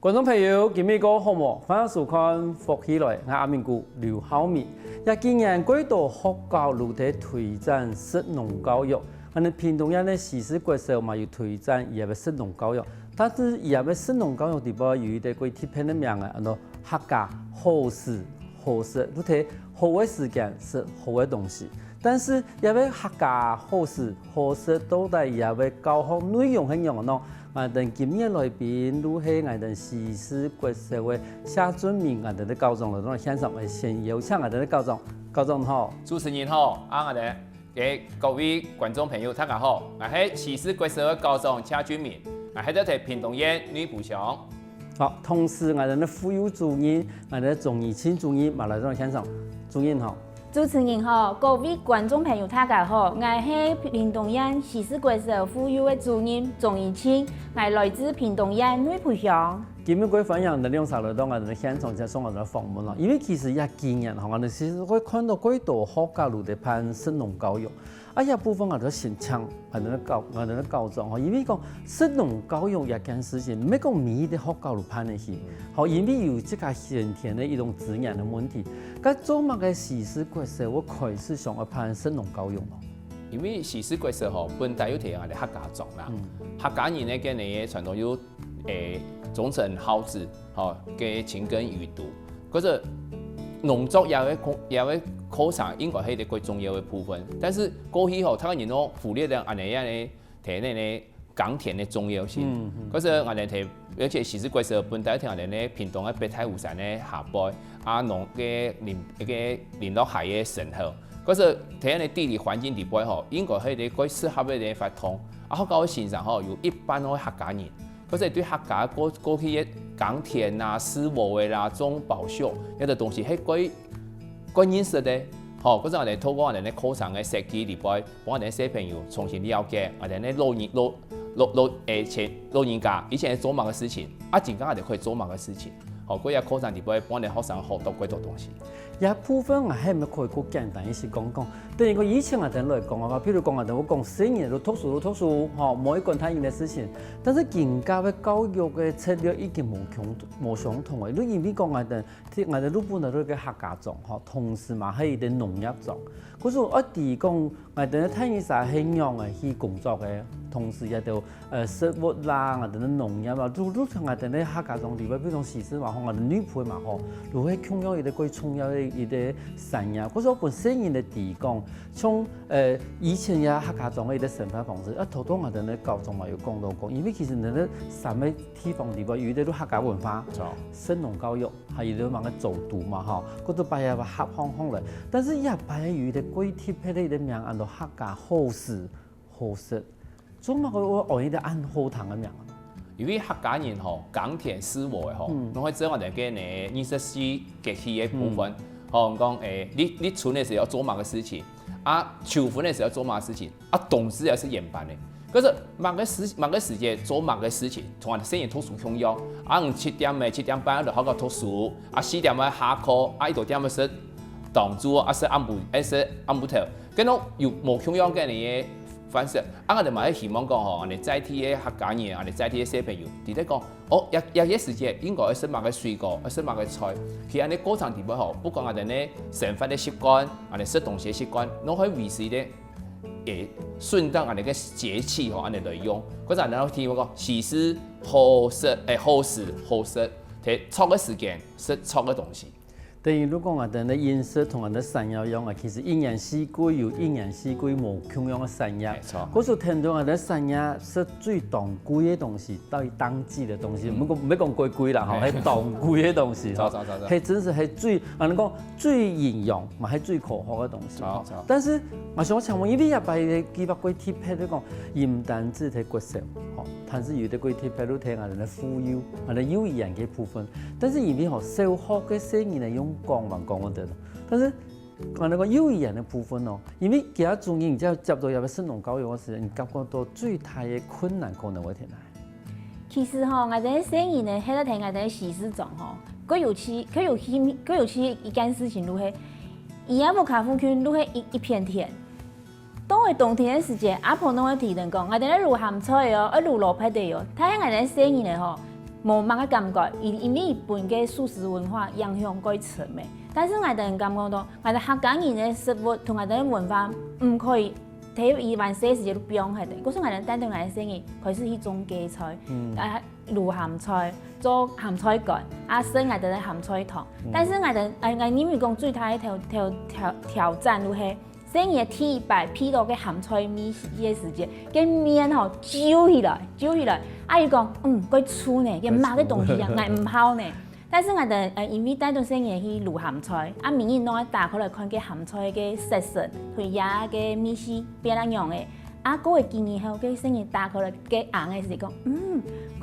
观众朋友，今日个好无？欢迎收看《福起来》，我阿明姑刘浩明。也今年贵岛学教路在推展食农教育，我哋屏东县咧实施国手嘛要推展也要食农教育，但是也要食农教育地方有一啲贵特别的名啊，客家好事好食，你睇好嘅时间是好嘅东西。但是也要客家好事好食，到底也要教学内容係樣咯。我哋今日來賓都係我哋時事國社會謝俊明，我哋嘅教總嚟到現場，我先邀請我哋嘅教總。教總好，主持人好，我哋嘅各位觀眾朋友大家好，我係時事國社會教總謝俊明，我係在屏東縣女部長。好，同時我哋嘅婦幼主任，我哋鍾義清主任嚟到現場，主任好。主持人好，各位觀眾朋友大家好，我係屏東縣時事國社婦幼嘅主任鍾義清，我來自屏東縣女部鄉。今日我分享的兩首嚟到我哋嘅現場，就送我哋訪問咯。因為其實也幾年，我哋其實會看到幾多學教路嘅辦食農教育，一部分我哋先請我哋嘅教總，因為講食農教育一件事情，唔係講每啲學教路辦嘅事，因為有這個先天嘅一種資源嘅問題。咁做乜嘅時事國社會開始想要辦食農教育咯？因為時事國社本來有提我哋客家種啦，客家人咧嘅你傳統有忠誠好志，嘅情根與度，嗰個農作也會考察應該係一個重要嘅部分。但是過去客家人都忽略咗安尼樣嘅睇呢耕田嘅重要性。嗰時我哋睇，而且時事國社本來聽我哋咧屏東嘅北太湖山咧下背，農嘅林落海嘅成河。嗰時睇呢地理環境地方應該係一個適合嘅發通。客家嘅先生有一般嘅客家人。嗰時對客家過去嘅耕田啊、絲禾啦、種包粟一啲東西係關認識嘅。嗰陣我哋透過我哋咧課程嘅設計嚟幫我哋小朋友重新了解我哋咧老人家以前係做乜嘅事情，而家我哋可以做乜嘅事情。嗰個課程嚟幫我哋學生學到幾多東西。有部分我係咪可以好簡單一時講講？對於我以前我哋來講嘅話，譬如講我哋會講4年都讀書，冇一管他人嘅事情。但是現家嘅教育嘅策略已經冇相同嘅。你因為講我哋日本嘅嗰個客家種，同時嘛係啲農業種。嗰時我哋講我哋睇嘢實係樣嘅去工作嘅，同時亦都食物啦，我哋啲農業啊，都同我哋啲客家種地位，比如講時事嘛，我哋女配嘛，如果強調一啲最重要嘅一啲產業。嗰時我本身人嘅地講，從以前嘅客家種嘅一啲生活方式，頭多我哋啲教種嘛要講到講，因為其實你啲三個地方地位有啲都客家文化，食農教育係有啲乜嘅做度嘛，嗰度擺入合行嚟，但是也擺有啲貴特別嘅一啲名，按到客家好事好食，做乜我按一啲按好堂嘅名？因為客家人耕田絲禾嘅都可以知我哋嘅24節氣嘅部分。講你春嘅時候做乜嘅事情，秋分嘅時候做乜嘅事情，冬至又是嚴辦嘅。可是某個時節做乜嘅事情，同我哋先人讀書重要。7點半就學校讀書，4點半下課，1點嘅時當做是暗晡頭，跟住又冇重要嘅嘢。反正我哋咪希望講我哋在地嘅客家人，我哋在地嘅小朋友，佢哋講有時節應該要食乜嘅水果，要食乜嘅菜。其實你過程地方不管我哋咧生活嘅習慣，我哋食東西嘅習慣，都可以維持咧順當我哋嘅節氣我哋嚟用。嗰陣我聽講時事好食好事好食，睇錯嘅時間食錯嘅東西。等於如果我哋嘅飲食同我哋產業一樣，其實一年四季有一年四季冇同樣嘅產業。嗰時聽到我哋產業是最當季嘅東西，到當季嘅東西，唔講貴啦，係當季嘅東西，係真係最我哋講最營養，咪係最可口嘅東西。但是我想請問，因為入邊幾百個貼片都講，唔單止係國社，但是有啲個貼片都聽我哋嘅婦幼，我哋幼兒園嘅部分，但是因為小學嘅生意係用講我哋，但是我哋個幼兒園嘅部分因為其他中然之後接到入去食農教育嗰時，你感覺到最大嘅困難可能會喺哪？其實我哋生意呢，喺度睇我哋時事種佢有一件事情，都係而家冇卡夫區都係一片田。當係冬天嘅時節，阿婆都會提人講，我哋咧滷鹹菜要滷蘿蔔地睇下我哋生意呢无乜嘅感覺，因為日本嘅素食文化影響過深嘅。但是我哋感覺到，我哋客家人嘅食物同我哋嘅文化唔可以睇以往世時都變係嘅。嗰時我哋帶動我哋生意開始去種芥菜，滷鹹菜，做鹹菜乾，生我哋嘅鹹菜湯。但是我哋因為講最大嘅挑戰就係。生意第一擺批到個鹹菜米嘅時節，個麵吼揪起來，阿姨講，佢粗呢，個麻嘅東西啊，嗌唔好呢。但是我哋因為帶動生意去滷鹹菜，民意攞打開來看個鹹菜嘅色色，同呀個米絲變哪樣嘅，嗰個建議後，個生意打開來個硬嘅時講，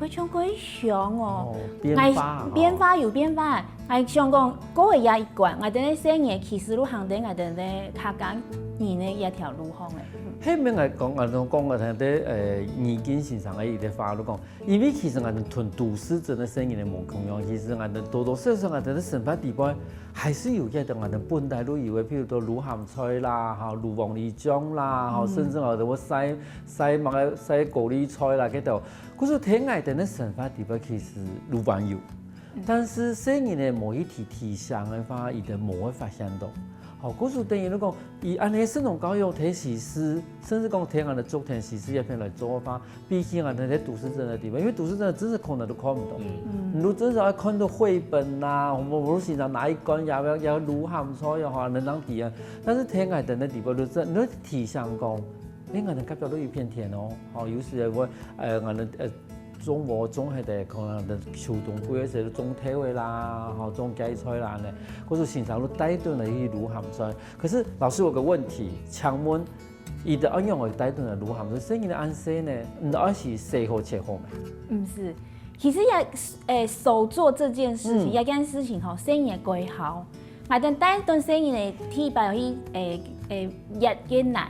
佢唱佢香哦，變化有變化，係想講嗰個也一貫，我哋咧生意其實都行得我哋咧客家人咧一條路行嘅。迄面嚟講，我哋講我睇啲耳根先生嘅伊啲話都講，因為其實我哋屯都市真嘅生意嘅無共樣，其實我哋多多少少我哋啲生活地方還是有一啲我哋本地都有嘅，譬如到滷鹹菜啦，嚇滷黃梨醬啦，嚇甚至我哋會洗高麗菜啦，嗰度。嗰時睇我哋啲生活地方其實路邊有，但是生意呢某一提倡嘅話，伊就冇會發現到。好，嗰時等於你講，以安尼生動教育睇時事，甚至講睇我哋做睇時事一片來做法，比起我哋喺都市鎮嘅地方，因為都市鎮真係可能都看唔到。你真係要看到繪本啦，我時常拿一罐要滷鹹菜又話能當地啊，但是睇我哋嘅地方都真，你提倡講，我哋隔壁都一片田哦，好有時會我哋種係哋可能秋冬季嘅時候種體位啦，好種芥菜啦呢，嗰時現場都帶動嚟去滷鹹菜。可是老師有個問題，請問伊的安樣會帶動嚟滷鹹菜，生意的安息呢？唔係是洗好切好咩？唔是，其實也手做這件事情，一件事情吼，生意歸好，我哋帶動生意呢，提拔去熱嘅奶。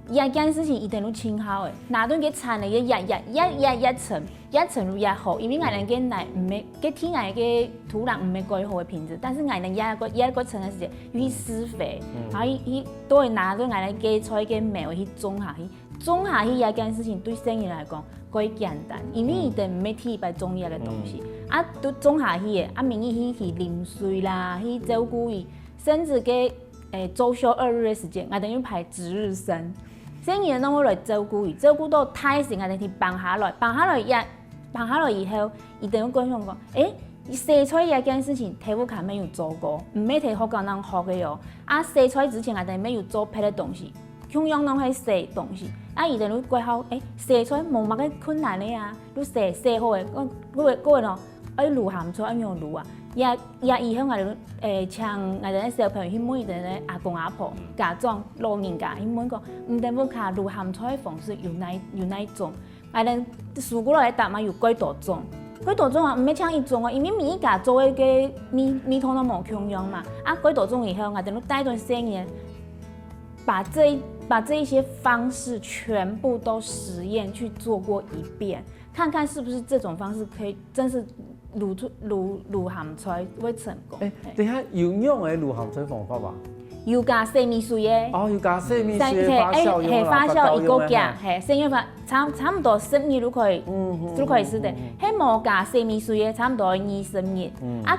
一件事情一定都清好誒，哪頓嘅產嚟嘅一層越好，因為我哋嘅奶唔係嘅天然嘅土壤唔係最好嘅品質，但是我哋一個層嘅時間要去施肥，然後都會拿到我哋嘅菜嘅苗去種下去一件事情對生意來講最簡單，因為一定唔係提拔種嘢嘅東西，都種下去嘅，民意去淋水啦，去照顧伊，甚至嘅週休2日嘅時間，我哋要排值日生。生意攏我來照顧伊，照顧到太時，我哋去放下來以後，伊等於講講，洗菜一件事情，體育課沒有做過，唔係睇學教人學嘅喲。洗菜之前我哋沒有做別的東西，同樣攏係洗東西。伊等於過後，洗菜冇乜嘅困難咧啊，你洗好嘅，嗰個咯，滷鹹菜安樣滷啊？也以後我哋請我哋啲小朋友去問佢哋阿公阿婆、家長、老人家去問講，唔定要卡滷鹹菜嘅方式有哪種？我哋蔬果來答嘛有幾多種？幾多種啊？唔係請一種啊，因為每一家做嘅米通都冇共樣嘛。幾多種以後，我哋都帶動生意，把這一些方式全部都實驗去做過一遍，看看是不是這種方式可以真是。滷鹹菜會成功。等下有樣嘅滷鹹菜方法吧？有加洗米水嘅。有加洗米水發酵用啦，發酵一個價，生用法差唔多10日都可以試的。冇加洗米水嘅，差唔多20日。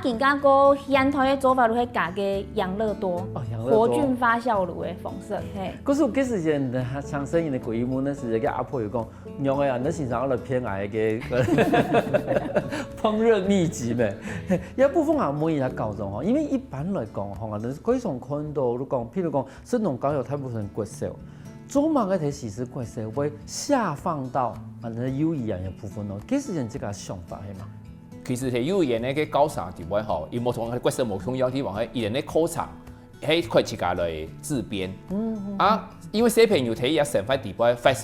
更加個現代嘅做法，都係加個養樂多，活菌發酵爐嘅方式。嗰時幾時間搶生意嘅鬼門，那時個阿婆又講，用嘅人你先上嚟偏愛嘅烹飪秘籍咩？有部分人冇嘢教咗嗬，因為一般來講，我哋非常看到。譬如講，生農教育大部分國小，做嘛嘅睇時事國小會下放到我哋幼兒園嘅部分咯。幾時人即個想法係嘛？其實係幼兒園咧嘅教啥地位吼，伊冇同國小冇共樣地方，係伊人咧考察，係佢自家來自編。因為小朋友睇嘢成塊地位，發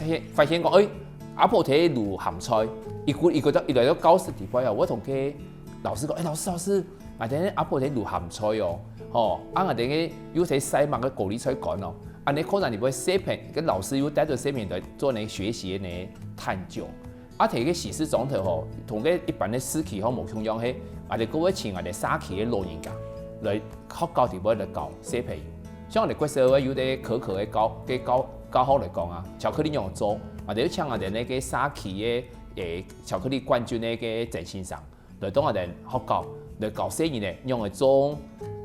現講，阿婆睇滷鹹菜，伊覺得伊來到教室地位啊，我同佢老師講，老師，我哋阿婆睇滷鹹菜哦。我哋嘅要睇西麥嘅高麗菜乾哦，你可能你會小朋友跟老師要帶到小朋友來做你學習嘅探究。睇個時事總體吼，同個一般嘅時期吼無同樣係，我哋嗰位請我哋沙期嘅老人家來學教地位來教小朋友。像我哋國小嘅有啲可嘅教學嚟講啊，巧克力樣做，我哋要請我哋呢個沙期嘅巧克力冠軍呢個鄭先生。来当我哋學教，來教細兒呢，用嚟種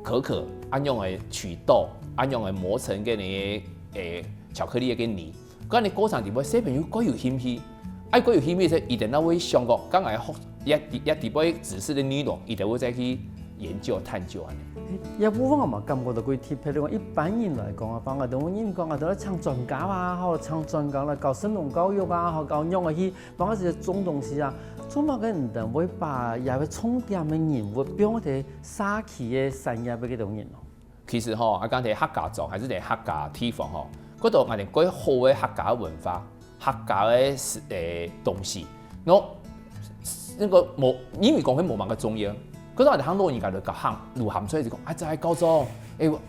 可可，用嚟取豆，用嚟磨成嘅你巧克力嘅泥。咁你過程點解小朋友該有興趣？該有興趣時，一定都會上過，剛才一點解指示嘅內容，一定會再去研究探究啊。有部分我嘛感覺到佢貼譬如講一般人來講啊，反而都我因講啊，都請專家啊，或請專家來搞生農教育啊，或搞樣嘅去，反而是種東西啊，做乜嘅人哋會把也會重點嘅人物變喺社區嘅產業嘅嗰種人咯。其實吼，啊講係客家族還是係客家地方吼，嗰度我哋幾好嘅客家文化、客家嘅東西，我那個冇，因為講起冇乜嘅重要。嗰陣我哋喺老人家就教行路行出嚟就講，啊就係教咗，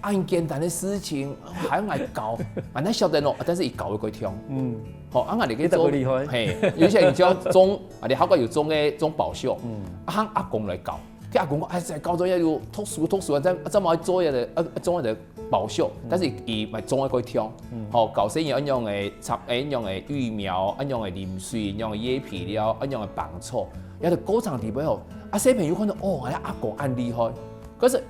按簡單嘅事情，還要教，啊你曉得咯，但是一教會佢聽。好，啊我哋嘅做，係，有些人叫種，啊你考過有種嘅種保育，啊行阿公嚟教，佢阿公講，啊就係教咗要讀書啊，怎麼做嘢嘅，種嘅保育，但是伊咪種嘅佢聽，好教細人一樣嘅插，一樣嘅育苗，一樣嘅淋水，一樣嘅椰皮料，一樣嘅幫草，有啲高層地位後。小朋友看到哦，阿公咁厲害，可是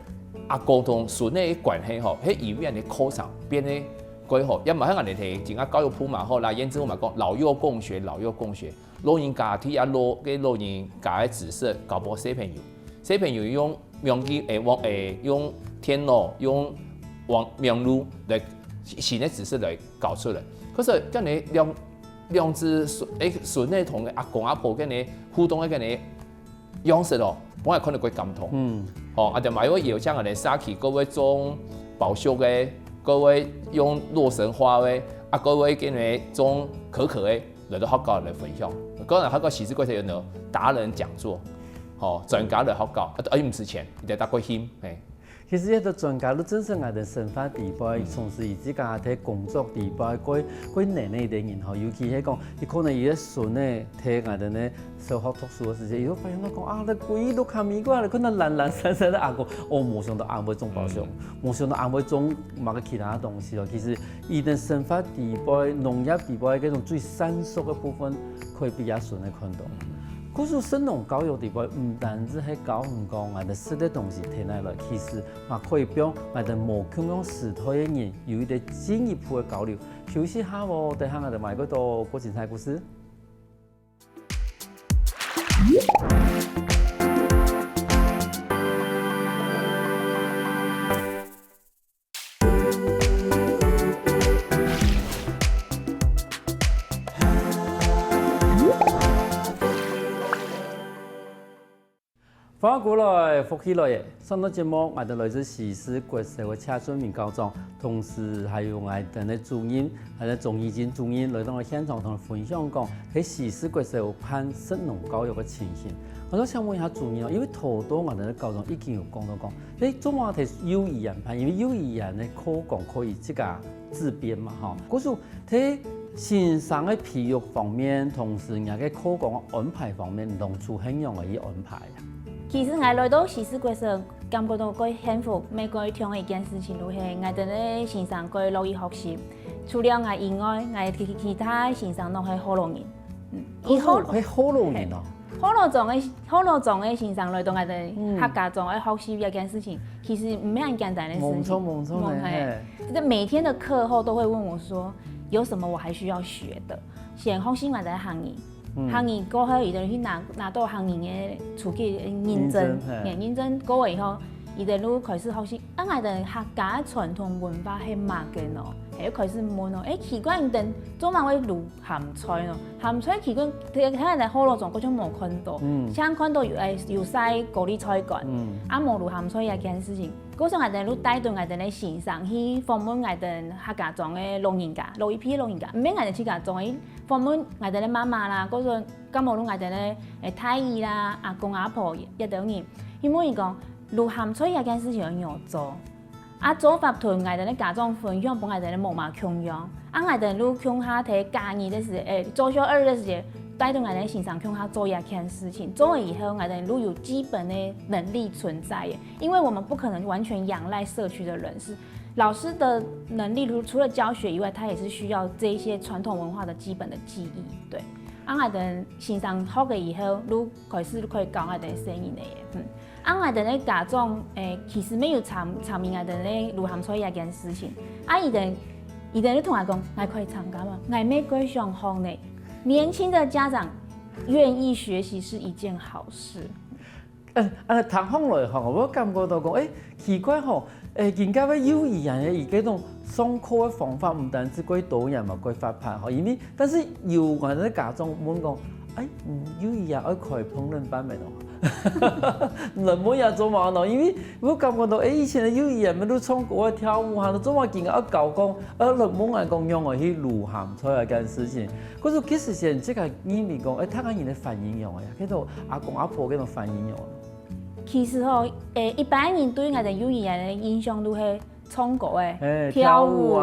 阿公同孫嘅關係吼，喺醫院嘅課上變得幾好。因為喺我哋睇整個教育部嘛，後來驗證我咪講老幼共學，老人家替阿老人家嘅知識教俾小朋友用用電腦用網絡嚟新嘅知識嚟教出來。可是咁你兩隻孫嘅同阿公阿婆跟你互動嘅跟你。樣式咯，本來可能會感動。啊，就買個油醬，我哋沙琪各位種保育嘅，各位用洛神花嘅，各位跟你種可可嘅，嚟到學校嚟分享。嗰陣學校其實嗰陣有呢達人講座，專家嚟學校，唔值錢，你哋搭過險。其實一個專家都真正係生發地位，從事自家嘅工作地位，佢年齡嘅人吼，尤其係講，伊可能伊個孫咧，睇我哋咧小學讀書嘅時陣，伊都發現到講啊，你鬼都看美國，你可能懶散散的阿公，冇想到阿妹種保育，冇想到阿妹種乜個其他東西咯。其實伊哋生發地位、農業地位嗰種最成熟嘅部分，可以比阿孫嚟看到。嗰種生農教育地位唔單止係教唔講，我哋識啲東西聽嚟，其實嘛可以俾我哋無咁樣時代嘅人有一啲進一步嘅交流。休息下喎，等下我哋買嗰度過精彩故事。翻過來，福起來嘅上到節目，我哋來自西施國小嘅車俊明校長，同時還有我哋嘅主任，係鍾義金主任來到我現場同我分享講喺西施國小辦生農教育嘅情形。我都想問一下主任，因為好多我哋嘅校長已經有講到講，你做話係幼兒園辦，因為幼兒園嘅課講可以自家自編嘛，嚇。嗰時喺先生嘅培育方面，同時人嘅課講安排方面，農處很容易安排啊。其實我來到西施國小，感覺到幾幸福。每個聽一件事情都係我哋咧先生幾樂意學習。除了我以外，我其他先生都係好老人。係好老人哦。好老種嘅先生來到我哋客家種學習一件事情，其實唔係很簡單嘅事情。冇錯咧。每天的課後都會問我說，有什麼我還需要學的？先學習我哋行業。行業過後，伊就去拿到行業嘅出去認證過完以後，伊就開始學習。我哋客家傳統文化係乜嘅咯？係開始問咯，奇怪，伊哋做乜會滷鹹菜咯？鹹菜奇怪，睇我哋好多種嗰種冇看到，像看到有曬高麗菜乾，冇滷鹹菜一件事情。嗰時我哋帶動我哋嘅先生去訪問我哋客家莊嘅老人家，老一批老人家，唔免我哋自家種嘅訪問我哋嘅媽媽啦，嗰陣咁無論我哋嘅太姨啦、阿公阿婆一等人，因為伊講滷鹹菜一件事情要做，做法同我哋嘅家長分享，幫我哋嘅媽媽供養，我哋鄉下睇假日嘅時，做小二嘅時。帶動我哋先生向他做一件事情，做了以後，我哋都有基本的能力存在嘅，因為我們不可能完全仰賴社區的人士。老師的能力除了教學以外，他也是需要這一些傳統文化的基本的記憶。對，我哋先上學嘅以後，你開始可以教我哋聲音嘅。我哋咧家長其實沒有參與我哋咧錄鹹菜一件事情。伊哋咧同我講，我可以參加嘛？我咩鬼想學呢？年輕的家長願意學習是一件好事。聽講來吼，我感覺到講，奇怪吼，人家嘅幼兒園嘅嗰種上課嘅方法唔單止過導演嘛，過發牌吼，因為但是有我哋家長問講，幼兒園愛開烹飪班未咯？能冇嘢做嘛咯？因為我感覺到，以前嘅幼兒園咪都唱歌、跳舞，嚇，做乜見啊教講，能冇人講用嚟去錄鹹菜一件事情。嗰種幾時先即係因為講，睇下人哋反應用嘅，嗰度阿公阿婆嗰種反應用。其實吼，一般人對我哋幼兒園嘅印象都係唱歌嘅、跳舞、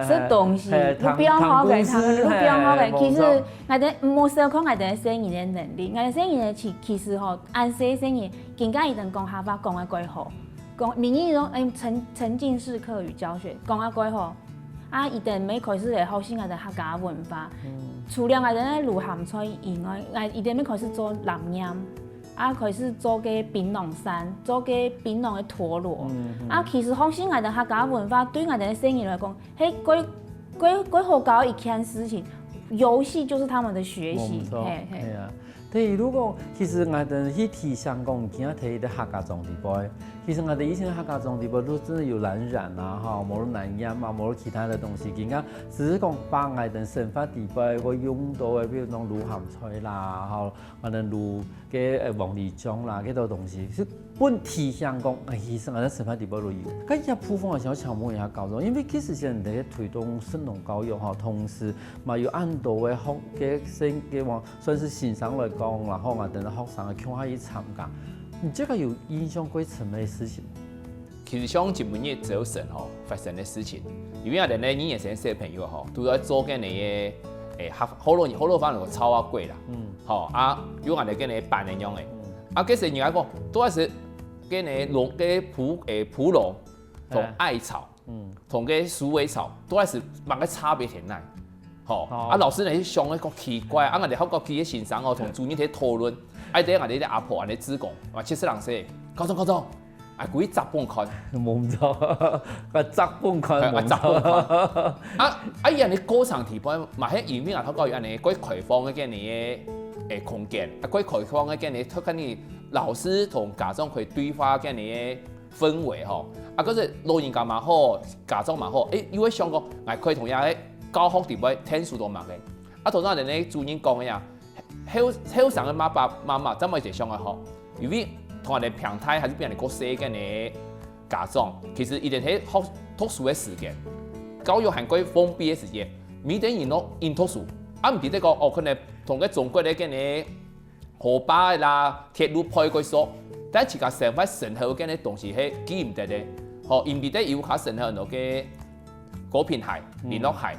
食東西，都比較好嘅，都比較好嘅。其實我哋冇小看我哋聲音嘅能力，我哋聲音嘅其實吼，按細聲音，更加一定講下話講得幾好，講民意種沉浸式課語教學講得幾好，一定要開始嚟學習我哋客家文化。除了我哋咧錄鹹菜以外，我一定要開始做南音。開始做個檳榔山，做個檳榔嘅陀螺。其實學習我哋客家文化，對我哋嘅聲音來講，係幾好搞一件事情。遊戲就是他們的學習。係啊。譬如講，其實我哋去提倡講，今仔睇啲客家種地杯。其實我哋以前客家種地杯都真係有藍染啊，哈，冇南音啊，冇其他的東西。而家只是講把我哋生活地杯我用到嘅，比如講滷鹹菜啦，哈，我哋滷嘅黃梨醬啦，嗰度東西是本提倡講，其實我哋生活地杯都有。咁一部分我想請問一下教授，因為其實現在喺推動神農教育哈，同時嘛有按度嘅學嘅升嘅話，算是欣賞來講，然後我哋學生嘅強可以參加。你這個有影響過什麼事情？其實像今日早晨吼發生的事情，因為我哋呢年輕小朋友吼都在做緊你嘅好多方面炒啊粿啦，吼有我哋嘅你扮人樣嘅，其實人家講都係嘅你龍嘅蒲龍同艾草，同嘅鼠尾草都係蠻個差別喺內，吼老師你想咧講奇怪，我哋學校佢嘅先生哦同主任喺討論。第一我哋啲阿婆安尼子講，話70人說，高中，幾10本看，冇錯，10本看，10本看。伊安尼歌唱地方，嘛喺前面啊，佢講安尼幾開放嘅嘅空間，幾開放嘅嘅，佢跟你老師同家長可以對話嘅嘅氛圍吼。嗰陣老人家嘛好，家長嘛好，因為想講，可以同人喺教學地方聽書都嘛嘅。頭先我哋咧主任講嘅呀。後生嘅媽媽怎麼一直上來學？因為同人哋平台還是比人哋過細嘅家長，其實一定喺學讀書嘅時間，教育係幾封閉嘅時間，每等人攞應讀書，唔記得講可能同個中國嘅嘅河壩啦、鐵路配過所，但係自家成塊成後嘅東西係記唔得嘅，唔記得有下成後嗰嘅果片鞋、聯絡鞋、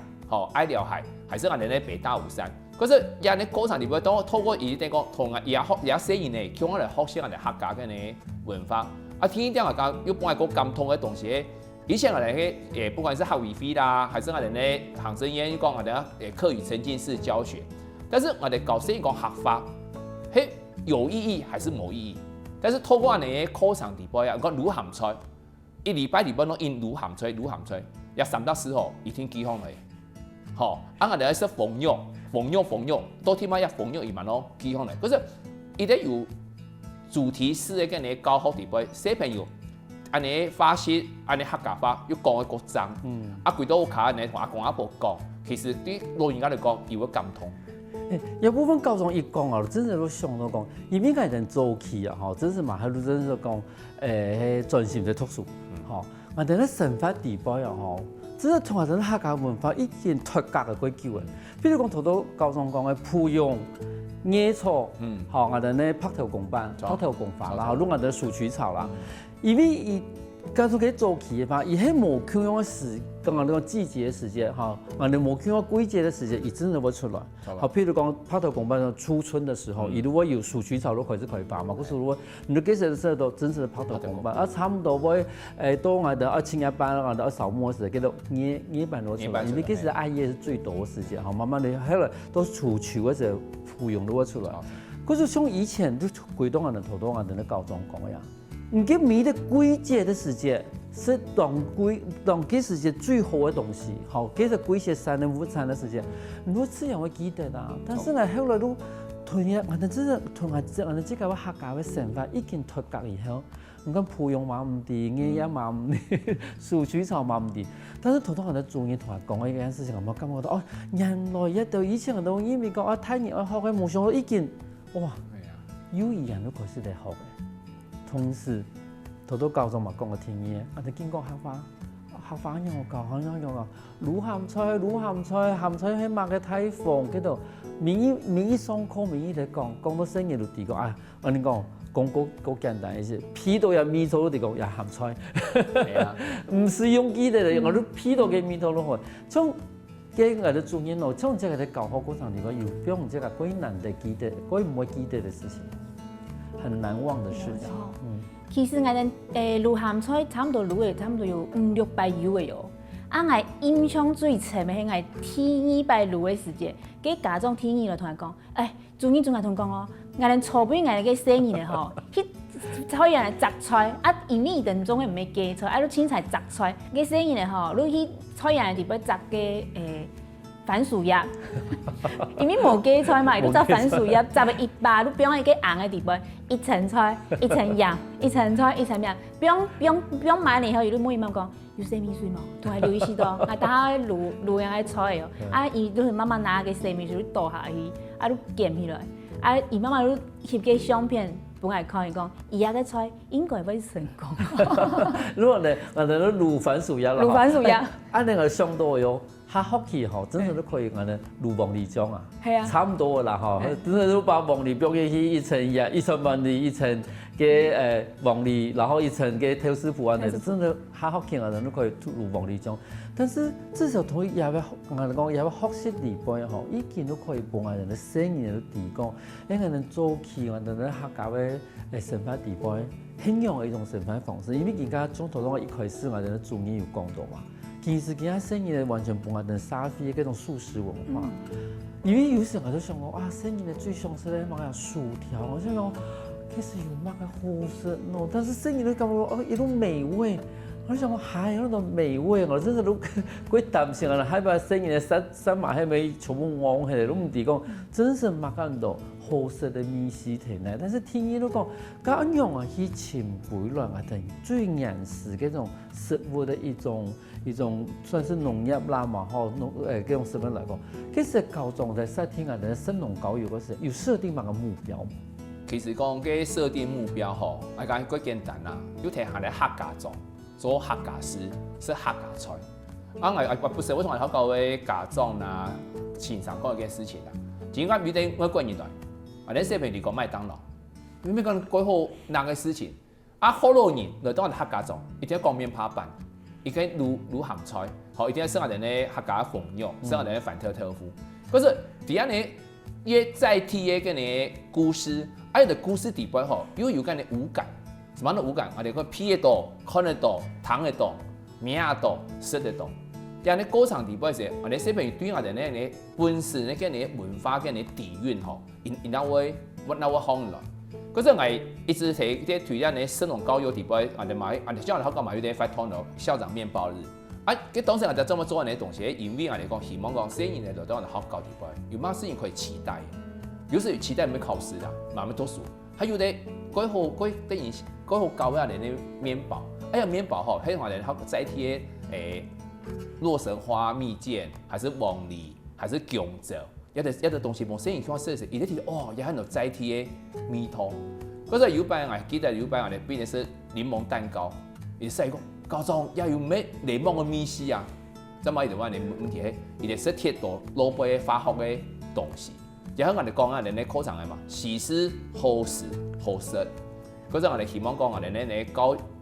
愛聊鞋，還是人哋咧北大嶼山。可是人哋歌唱地方都透過伊啲講同也寫人哋，叫我哋學識人哋客家嘅呢文化。天點話講，要幫佢講感通嘅東西。以前我哋嘅不管是學語費啦，還是我哋咧行政院講我哋課語沉浸式教學。但是我哋搞先講客法，係有意義還是冇意義？但是透過我哋嘅歌唱地方，講滷鹹菜，一禮拜地方都印滷鹹菜，也3到4號已經寄放嚟。我哋係縫肉，多天晚一縫肉一萬咯，寄放嚟。可是一定有主題式嘅你教學地方，小朋友安尼發泄，安尼客家話要講嘅國爭，幾多卡你同阿公阿婆講，其實對老人家嚟講有個感通。有部分教長一講啊，真係都想到講，因為嗰陣早期啊，真是嘛，喺度真係講專心在讀書，我哋咧生活地方啊，真係同我哋客家文化已經脫節嘅幾久嘅。比如講，頭到教長講嘅蒲蓉、野草，我哋咧拍頭公班、拍頭公法啦，攞我哋樹黢草啦，因為加出去周期的吧，伊迄无像样时，刚刚那个季节时间哈，啊，你无像样季节的时间，伊真的会出来。好，譬如讲拍头公班初春的时候，伊如果有鼠曲草都开始开发嘛，可是如果你几时的时候都真正的拍头公班，啊，差不多会到我的青叶班啊，到扫末时，叫做叶班落出来，因为几时艾叶是最多的时间，好，慢慢的，后来都是初秋的时候芙蓉都会出来。可是像以前就规东岸的头东岸的那高中讲呀。你给迷的季节的时间是当季时间最好的东西，好，给是季节3年午餐的时间，你如果这样会记得啦。但是呢，后来都突然，我哋真係同我哋即個客家嘅想法已經脱格以後，你講芙蓉嘛唔掂，野野嘛唔掂，鼠曲草嘛唔掂。但是頭頭我哋做嘢同我講一件事情，我感覺到哦，原來一到以前我都因為講啊太熱愛學嘅，冇想到已經哇，幼兒園都開始嚟學嘅。同時，頭頭高中嘛講個天嘢，我哋見過客家人我教，客家人啊，滷鹹菜係買嘅太房嗰度，免疫上課免疫嚟講到生意就地講啊，我哋講簡單一些，皮到有米頭都地講有鹹菜，唔是用機的，我都皮到嘅米頭落去，從嘅我哋做嘢咯，從這個喺教學過程裡面有俾我們這個最難的記得，最唔會記得的事情。很難忘的事情。其實我哋滷鹹菜差唔多有500-600油嘅喲。啊，我印象最深嘅係我第2擺滷嘅時節，佢家長第2就同我講，做嘢仲係同講哦，我哋初輩我哋嘅生意咧吼，迄菜人嚟摘菜，啊，因為當中嘅唔係芥菜，啊，你凊彩摘菜，嘅生意咧吼，你去菜人嚟邊摘嘅番薯葉，因為無芥菜嘛，你摘番薯葉，摘一把，你不用一個紅嘅地方，一層菜，一層鹽，一層菜，一層鹽，不用買嚟後，你每晚講有生米水冇，同埋留意許多，啊，等下滷樣嘅菜哦，啊，伊都係慢慢拿個生米水倒下去，啊，你鹹起來，啊，伊慢慢你翕個相片。本來看伊講，伊遐個菜應該會成功。如果呢，我哋滷番薯葉啦，滷番薯葉，按那個上多喲，下福氣吼，真係都可以我哋滷黃梨醬啊，差唔多啦吼，真係都把黃梨放進去一層葉，一層黃梨，一層嘅黃梨，然後一層嘅豆豉腐啊，那真係下福氣我哋都可以滷黃梨醬。但是至少同也要我哋講也要學識地方吼，已經都可以幫我哋嘅生意都提供，因為我哋早期我哋客家嘅生活地方，很用嘅一種生活方式，因為而家從頭到尾一開始我哋做嘢有講到嘛，其實而家生意完全幫我哋沙飛嘅嗰種素食文化，因為有時我都想講啊，生意嘅最常食咧買下薯條，我想講其實有乜嘅好食喏，但是生意都感覺哦一種美味。我想講係嗰種美味，我真係都鬼擔心啊！喺把生意嘅三馬喺咪全部旺起來，都唔地講，真是冇咁多好食嘅美食喺內。但是天意都講，咁樣啊去前輩來我哋最原始嘅種食物嘅一種算是農業啦嘛，吼嗰種食物來講，其實高中在設定我哋生農教育嗰時，有設定乜個目標？其實講嘅設定目標吼，我講幾簡單啦，要睇下你客家種。做客家師是客家菜，我不是為什麼考教嘅家長啊、前上講嘅事情啊，點解唔定我個年代，我哋小朋友講麥當勞，你咪講改好難嘅事情，啊好多人來當我哋客家種，一定要講麵扒飯，一定滷鹹菜，好一定要食我哋嘅客家鳳肉，食我哋嘅飯頭豆腐，可是第二呢，也在提嘅嘅故事，有啲故事底背後又有嗰啲五感。什麼樣的五感？我哋講睇得到、看得到、聽得到、聽得到、食得到。但係歌唱地方時，我哋小朋友對我哋呢本身呢嘅文化嘅底蘊吼，然後會放落。嗰陣我一直睇啲推薦呢生農教育地方，我哋買，我哋將來學校買有啲發通咯，校長麵包日。啊，佢當時我哋這麼做呢東西，因為我哋講希望講生意呢就當我哋學校地方，有乜事情可以期待。有時期待唔係考試啦，慢慢讀書，還有啲改好教我哋啲麵包，麵包吼，喺我哋學載體洛神花蜜餞，還是黃梨，還是薑汁，一啲東西冇生意看試試，伊啲睇哦，有喺度載體嘅味道。嗰陣有擺我記得有擺我哋變嘅是檸檬蛋糕，伊細個高中要有咩檸檬嘅米絲啊，咁啊，伊就話你問題係，伊哋食鐵道老輩化學嘅東西，又喺我哋講啊，人哋課程係嘛，時施好食好食。嗰陣我哋希望講我哋呢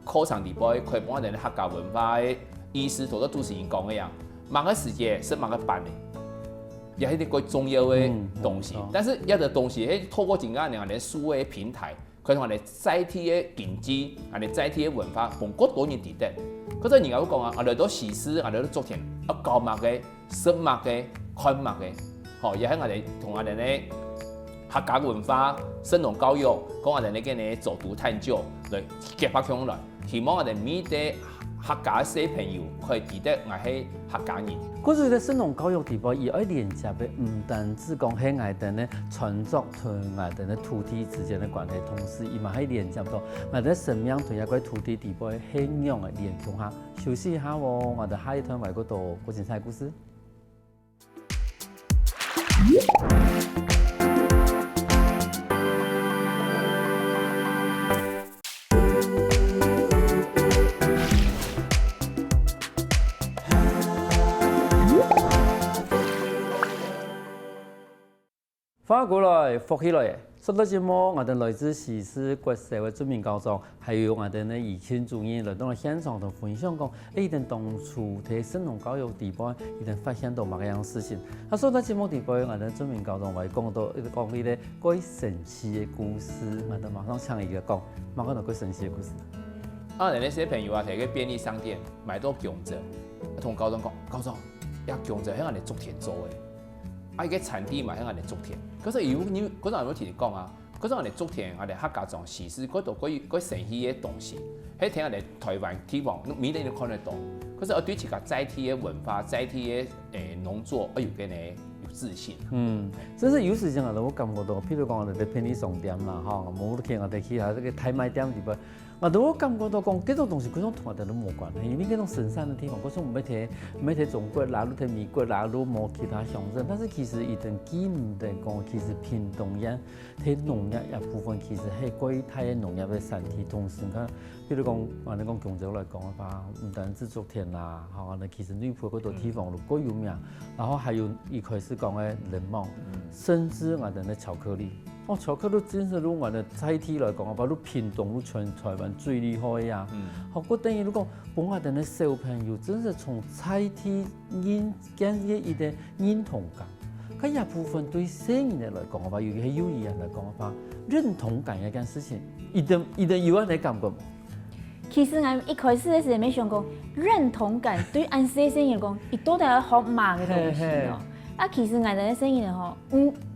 课程里边可以帮我哋客家文化的意思，做到主持人讲的样，某个时节是某个班的，也是一个重要的东西。但是一个东西，透过真正的数位平台，可以同我哋载体的经济，我哋载体的文化，从各多年地得。嗰陣人家講啊，我哋都時施，我哋都昨天教物嘅、識物嘅、看物嘅，吼，也喺我哋同我哋咧客家文化、生農教育，講我哋咧嘅咧走讀探究嚟結合起來，希望我哋每啲客家小朋友可以記得我係客家人。嗰陣嘅生農教育地方，伊愛連接嘅唔單止講喺我哋咧傳統同我哋咧土地之間嘅關係，同時伊嘛喺連接到我哋生命同一個土地地方嘅信仰嘅連結下。休息一下喎，我哋下一段嚟嗰度嗰精彩故事。翻過來，復起來。說到節目，我哋來自時施國小嘅著名高中，還有我哋嘅義慶主任來到了現場同分享講，一定當初喺生農教育地方，一定發現到乜樣事情。啊，說到節目地方，我哋著名高中會講到呢啲關於神奇嘅故事，我哋馬上請一個講，馬上到關神奇嘅故事。啊，人哋小朋友啊，喺個便利商店買到姜汁，同高中講，高中，一姜汁喺我哋竹田做嘅。啊！個產地嘛，喺我哋竹田。嗰陣你嗰陣有冇聽你講啊？嗰陣我哋竹田，我哋客家莊時施嗰度嗰神奇嘅東西，喺聽我哋台灣地方，每年都看得到。嗰陣我對自己載體嘅文化、載體嘅農作，我有嘅呢有自信。真是有時間我感覺到，譬如講我哋啲便利商店啦，嚇，冇得去我哋去下呢個太賣店地方。我都感覺到講，嗰種東西嗰種同我哋都冇關係，因為嗰種深山的地方，嗰種唔係睇中國啦，唔睇美國啦，都冇其他鄉鎮。但是其實一定記唔得講，其實屏東縣睇農業一部分其實係歸太農業嘅產地。同時看，譬如講我哋講姜州來講嘅話，唔單止竹田啦，嚇，我哋其實女埔嗰度地方都各有名。然後還有一開始講嘅檸檬，甚至我哋嘅巧克力。哦，巧克力真係攞我哋載體來講，把攞屏東攞全台灣最厲害呀！好，我等於如果幫我哋嘅小朋友，真係從載體建立一啲認同感。佢一部分對成年人來講嘅話，尤其係幼兒人來講嘅話，認同感一件事情，一定有人嚟感覺。其實我一開始嘅時候沒想過認同感對按細聲嚟講，伊都係學罵嘅東西咯。啊，其實我哋嘅聲音吼，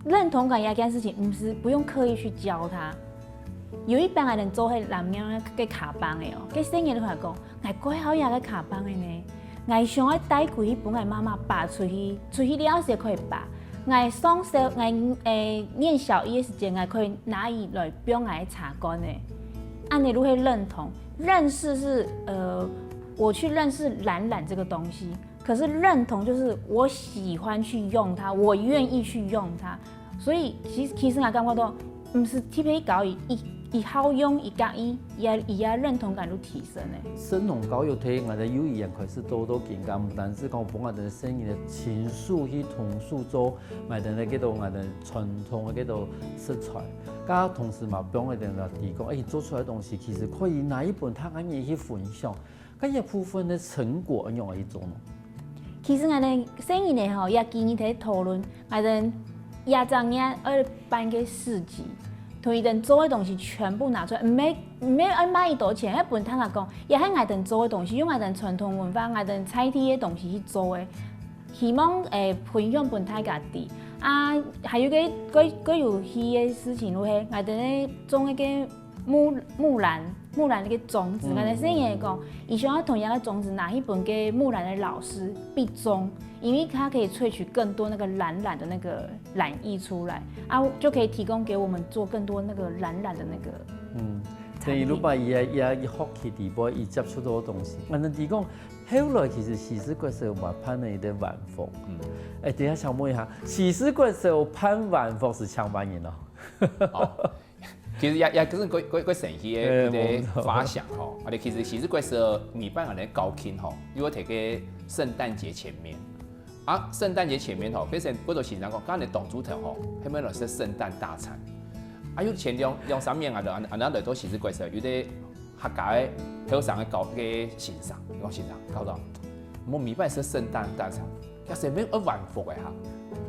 認同感一件事情，不用刻意去教他。有一班人做係南洋嘅卡邦嘅哦，佢聲音都係講，我過好嘢嘅卡邦嘅呢，我想要帶佢去幫我媽媽拔出去了時可以拔。我上小，我念小一嘅時間，我可以拿伊來幫我茶乾嘅。按你如何認同？認識是我去認識懶懶這個東西。可是認同就是我喜歡去用它，我願意去用它，所以其實我感覺到，唔是特別教育，一好用一加一，也認同感都提升咧。生農教育對我哋幼兒園開始多見解，唔單止講幫我哋生意嘅情緒去同訴做，埋哋咧嗰度我哋傳統嘅嗰度食材，加同時嘛幫我哋嚟提供，做出來嘅東西其實可以拿一本他嘅嘢去分享，咁一部分嘅成果用嚟做咯。其實我哋生意呢吼，也建議喺討論，我哋亞長嘢要辦個市集，同伊哋做嘅東西全部拿出來，唔係要買多錢，一本聽佢講，也係我哋做嘅東西，用我哋傳統文化、我哋採啲嘅東西去做嘅，希望分享俾大家啲。啊，還有個有趣嘅事情就係，我哋咧種一個木蘭那個種子，我哋生意嚟講，伊想要同樣嘅種子拿一本給木蘭的老師必種，因為它可以萃取更多那個藍的那個藍液出來，啊，就可以提供給我們做更多那個藍的那個。所以如果伊學起地步，伊接觸到嘅東西，我哋提講後來其實時施國小話攀了一啲晚風。等一下想問一下，時施國小攀晚風是搶班人咯？其實也就是個神奇嘅發想吼，我哋其實時施國小每班人高興吼，如果睇個聖誕節前面，啊聖誕節前面吼，其實嗰度現場講，剛才董主頭吼，係咪係聖誕大餐？啊有前兩三年啊，就安嚟到時施國小有啲客家的后生的教嘅先生，讲先生教到，我明白是圣诞大餐，其實咩一還服嘅嚇，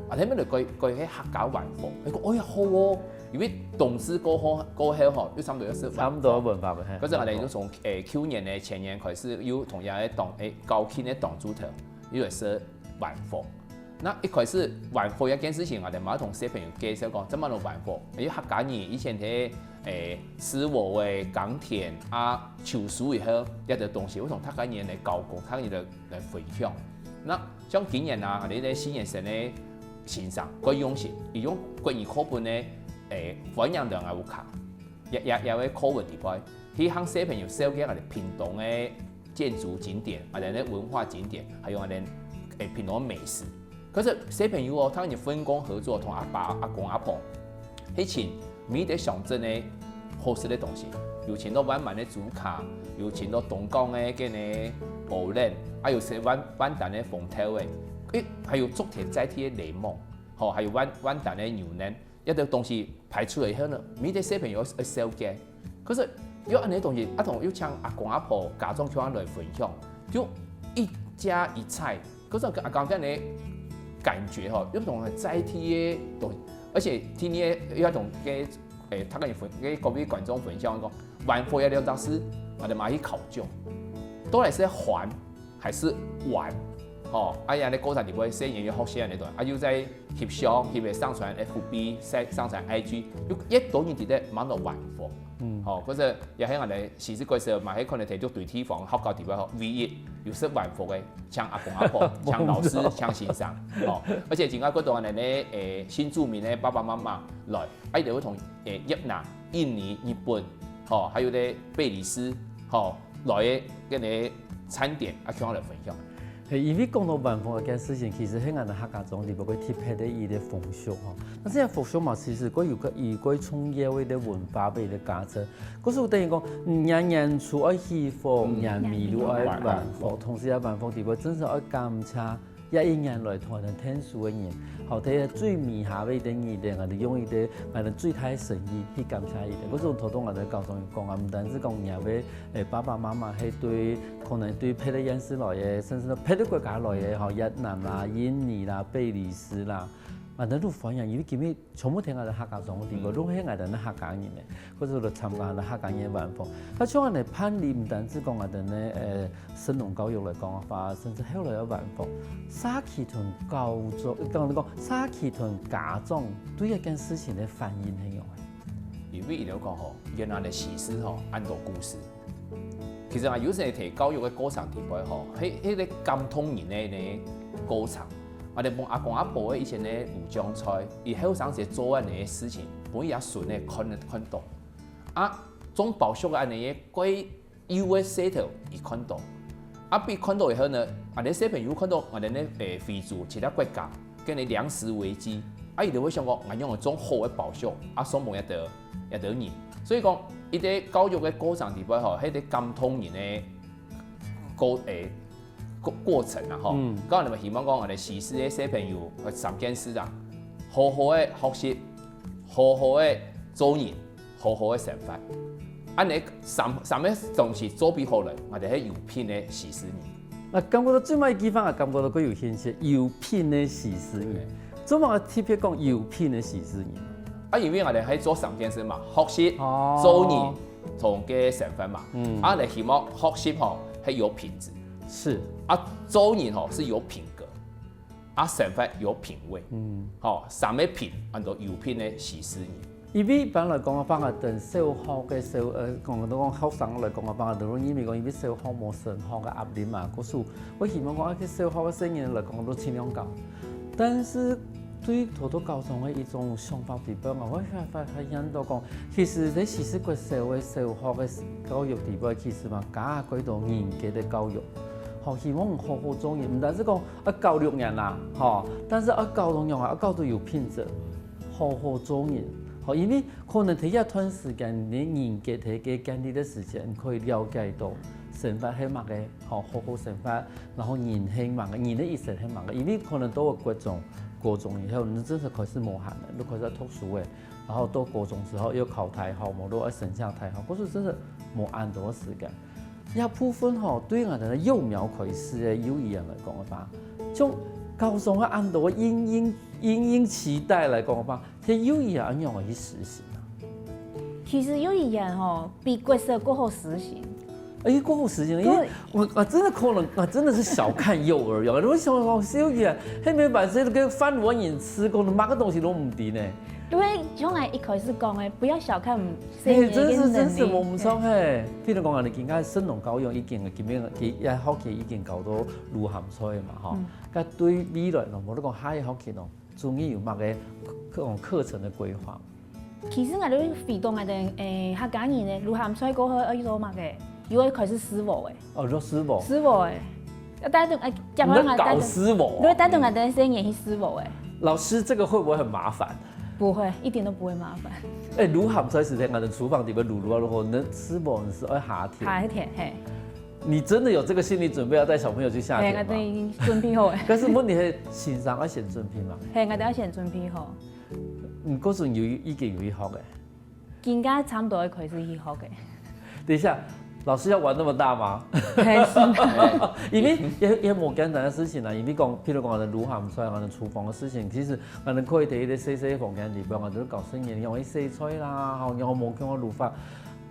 啊睇咩嚟佢喺客家還服，你講哎呀好喎，因為董事過後嗬，要差唔多是差唔多文化嘅。嗰陣我哋都從去年嘅前年開始，有同樣嘅黨高級嘅黨主頭，因為是還服。那一開始還貨一件事情，我哋馬上同小朋友介紹講，怎麼嚟還貨？因為客家人以前喺師傅嘅耕田啊、秋收以後一啲東西，我同客家人嚟教講，客家人嚟分享。那像今年啊，我哋啲新年生嘅先生，佢用是用國語課本咧分享兩個有卡，也會課文地方，去向小朋友紹介我哋屏東嘅建築景點，我哋嘅文化景點，還有我哋屏東美食。可是小朋友哦，他們分工合作，同阿爸、阿公、阿婆，去請每啲鄉鎮嘅好食嘅東西，有請到灣滿嘅竹卡，有請到東港嘅嗰啲蚵卵，還有些灣蛋嘅鳳頭嘅，還有竹田在地嘅檸檬，吼，還有灣蛋嘅牛腩，一啲東西排出嚟以後呢，每啲小朋友會紹介。可是有安啲東西，同要請阿公阿婆家長佢嚟分享，就一家一菜，嗰種阿公講嘅感覺吼，有種在地嘅東西，而且聽啲有一種嘅他跟你分嘅各位觀眾分享講，還貨一兩道是我哋買去考究，到底是還還是玩？哦，呀，你過程裡邊寫嘢要學寫呢段，要在翕相，翕上傳 FB， 上傳 IG， 一多年啲咧買到還貨。哦，嗰陣又喺我哋時時嗰時候，買喺可能睇到對地方學校地方唯一有識還貨嘅，像阿公阿婆，像老師，像先生，哦，而且而家嗰度我哋咧新住民咧爸爸媽媽來，喺度會同越南、印尼、日本，哦，還有咧貝里斯，哦，來嘅嗰啲餐點啊，向我哋分享。係因為講到還貨嗰件事情，其實喺我哋客家莊裡邊佢貼喺啲伊啲風俗吼。但係風俗嘛，其實佢有個異國創業嘅啲文化俾啲價值。嗰時候等於講，年初愛喜貨，年尾都愛還貨，同時喺還貨地方真係愛感謝一年來同人聽書嘅人，後睇最微下嘅啲人，我哋用伊啲買到最大誠意去感謝伊哋。嗰時候頭先我哋教眾講啊，唔單止講而係爸爸媽媽係對可能對別的人士來嘅，甚至別的國家來嘅，吼越南啦、印尼啦、貝里斯啦。啊！咱都反映，因為今日全部聽我哋客家莊嘅地方，都係我哋客家人嘅，嗰時候就參加我哋客家人還貨。啊，像我哋攀理唔單止講我哋咧神農教育嚟講嘅話，甚至後來有還貨。沙岐屯教族，講你講沙岐屯家長對一件事情嘅反應係樣嘅。因為伊講吼，原來嘅史實吼，按照故事。其實啊，有時提教育嘅過程地方吼，喺啲感通人嘅過程。我哋幫阿公阿婆以前咧武將菜，伊後生時做安尼嘅事情，本也順咧看到。啊，總保守安尼嘅貴優嘅勢頭，伊看到。啊，被看到以後呢，我哋小朋友看到我哋咧非洲其他國家跟你糧食危機，啊，伊就會想講，我用一種好嘅保守，啊，所望一得人。所以講，伊啲教育嘅過程地方吼，喺啲感通人嘅過程啊，吼，咁我哋咪希望講我哋時事嘅小朋友去三件事啊，好好嘅學習，好好嘅做人，好好嘅成法。安尼三個東西做比好嚟，我哋係有品嘅時事人。啊，感覺到最尾地方啊，感覺到佢有興趣，有品嘅時事人。做乜特別講有品嘅時事人？啊，因為我哋係做三件事嘛，學習、做人同嘅成分嘛。啊，我哋希望學習吼係有品質。是啊，做人吼是有品格，啊，成法有品味，吼三個品按照有品嘅時事人。因為一般來講嘅話，等小學嘅講到講學生來講嘅話，就容易咪講，因為小學冇升學嘅壓力嘛。嗰時我希望講，啲小學嘅生人來講都盡量教，但是對好多教授嘅一種想法地方啊，我發現到講，其實你時時個小學嘅教育地方，其實嘛加幾多嚴格嘅教育。希望好好做人，唔單止講教育人啦，但是教導人啊，教到有品質，好好做人。因為可能喺一段時間，你嚴格睇嘅經歷嘅時間，可以了解到成法係乜嘅，好好成法，然後人係乜嘅，人嘅意思係乜嘅。因為可能到個國中以後，你真係開始無限啦，你開始讀書嘅，然後到國中之後要考大學，冇到要升上大學，嗰時真係无按多时间。也部分吼，对我哋幼苗开始的幼儿园来讲嘅话，从高中嘅按多殷期待来讲嘅话，这幼儿园按样去实行啊？其实幼儿园吼比国小更好实行。哎，过后时间，因为我真的可能我真的是小看幼儿园，我想哦，幼儿园迄边把这个饭碗饮吃，可能买个东西都唔低呢。因为像我一开始讲的，不要小看哎，生真是我唔错嘿。譬如讲，我哋而家升农教育已經基本佢一學期已經搞到入鹹水嘛，吼。咁對未來咯，無得講下一學期咯，終於有乜嘅課程嘅規劃。其實我哋肥東我哋客家人咧，入鹹水過去要做乜嘅？因為佢是師傅嘅。哦，做師傅。師傅嘅，要帶動接你搞師傅。你帶動我哋生意係師傅嘅。老師，這個會不會很麻煩？不會，一點都不會麻煩。哎，入鹹水時間，我哋廚房裡面滷啊，你師傅你是愛下田。下田，嘿。你真的有這個心理準備要帶小朋友去下田嗎？係，我哋已經準備好嘅。但是問題係先生要先準備嘛。係，我哋要先準備好。嗰陣已經有去學嘅。而家差唔多開始去學嘅。等一下。老師要玩那麼大嗎？因為也冇簡單的事情啦。因為講，譬如講我哋滷鹹菜，我哋廚房嘅事情，其實我哋可以喺啲細房間裏邊，我哋都搞生意，用啲洗菜啦，然後冇叫我滷飯。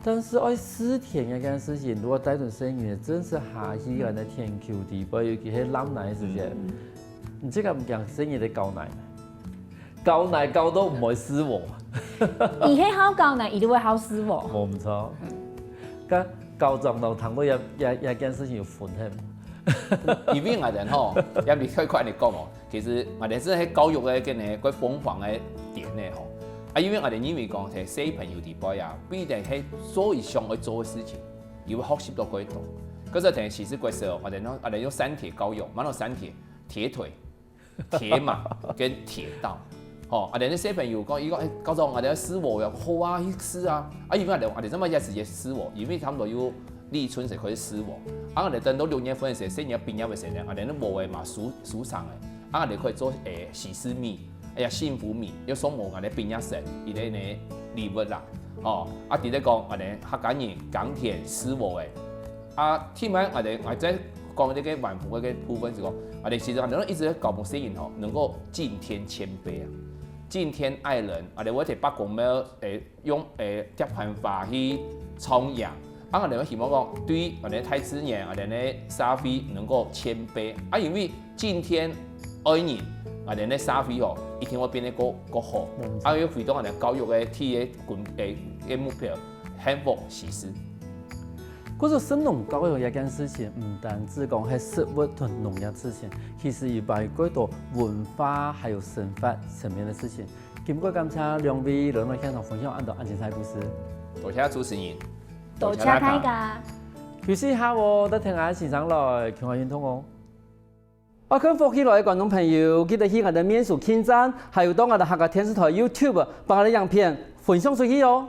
但是愛試田一件事情，如果帶動生意，真是下起人哋天橋地步，尤其係攬奶時間，你這個唔講生意嚟搞奶，搞奶搞到唔會師傅。而係好搞奶，一定會好師傅。冇唔錯，咁。高中到談到一件事情有分係，因為我哋吼，也未可以快嚟講哦。其實我哋真係教育嘅嘅個瘋狂嘅點咧吼，因為我哋認為講係小朋友地步啊，不一定係所以想去做嘅事情，要學習到幾多。嗰時係其實嗰時候我哋用三鐵教育，乜到三鐵：鐵腿、鐵馬跟鐵道。哦，我哋啲小朋友講，依個教咗我哋師傅又好啊，師啊，因為我哋這麼一時嘅師傅，因為差唔多要立春時佢啲師傅，我哋等到6月份嘅時候，4月畢業嘅時候，我哋都無嘅嘛數上嘅，我哋可以做喜事米，幸福米，要送我哋畢業生一啲嘅禮物啦，哦，啲咧講我哋客家人耕田師傅嘅，聽完我哋再講呢個晚福嘅部分就講，我哋其實我哋一直喺教牧師人吼，能夠敬天謙卑啊。敬天愛人，我哋會把公廟用接辦法去傳揚，我哋希望講對我哋太子爺，我哋嘅社會能夠謙卑，因為敬天愛人，我哋嘅社會哦一定會變得個好，要回到我哋教育嘅第嘅目標，幸福喜事。嗰個神農教育一件事情，唔單止講係食物同農業事情，其實亦包括到文化還有生活層面嘅事情。今過感謝兩位來到現場分享安多精彩故事。多謝主持人，多謝大家。休息下喎，得聽下先生來傾下運動哦。我看福起來嘅觀眾朋友，記得去我哋面書網站，還有到我哋客家電視台 YouTube 把我哋影片分享出去哦。